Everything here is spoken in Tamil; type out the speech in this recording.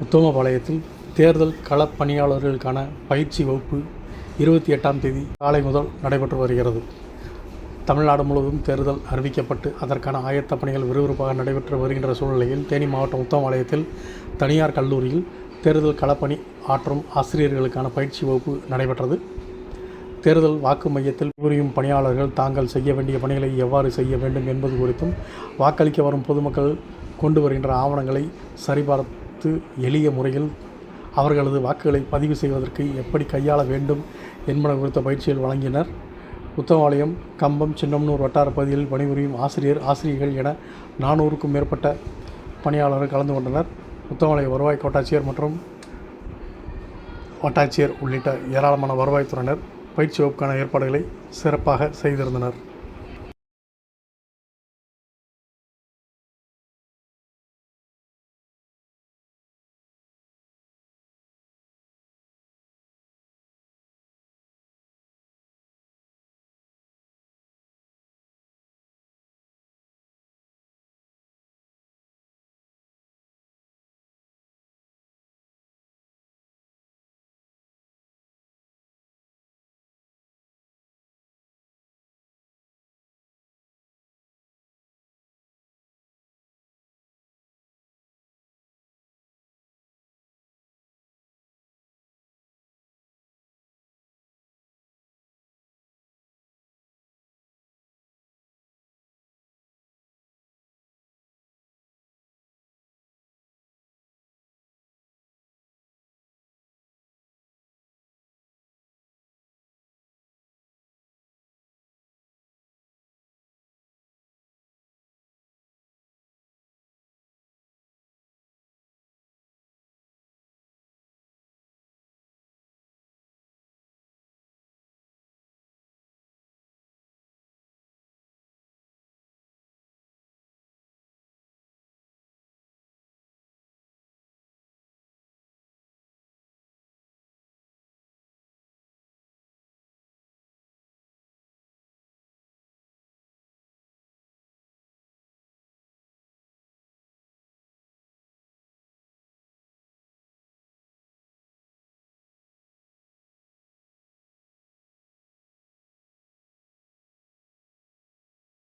உத்தமபாளையத்தில் தேர்தல் களப் பணியாளர்களுக்கான பயிற்சி வகுப்பு 28ஆம் தேதி காலை முதல் நடைபெற்று வருகிறது. தமிழ்நாடு முழுவதும் தேர்தல் அறிவிக்கப்பட்டு அதற்கான ஆயத்த பணிகள் விறுவிறுப்பாக நடைபெற்று வருகின்ற சூழ்நிலையில் தேனி மாவட்டம் உத்தமபாளையத்தில் தனியார் கல்லூரியில் தேர்தல் களப்பணி ஆற்றும் ஆசிரியர்களுக்கான பயிற்சி வகுப்பு நடைபெற்றது. தேர்தல் வாக்கு மையத்தில் புரியும் பணியாளர்கள் தாங்கள் செய்ய வேண்டிய பணிகளை எவ்வாறு செய்ய வேண்டும் என்பது குறித்தும், வாக்களிக்க வரும் பொதுமக்கள் கொண்டு வருகின்ற ஆவணங்களை சரிபார்த்து எளிய முறையில் அவர்களது வாக்குகளை பதிவு செய்வதற்கு எப்படி கையாள வேண்டும் என்பன குறித்த பயிற்சிகள் வழங்கினர். உத்தமபாளையம், கம்பம், சின்னமனூர் வட்டார பகுதிகளில் பணிபுரியும் ஆசிரியர்கள் என 400க்கும் மேற்பட்ட பணியாளர்கள் கலந்து கொண்டனர். உத்தமபாளையம் வருவாய் கோட்டாட்சியர் மற்றும் வட்டாட்சியர் உள்ளிட்ட ஏராளமான வருவாய்த்துறையினர் பயிற்சி வகுப்புக்கான ஏற்பாடுகளை சிறப்பாக செய்திருந்தனர்.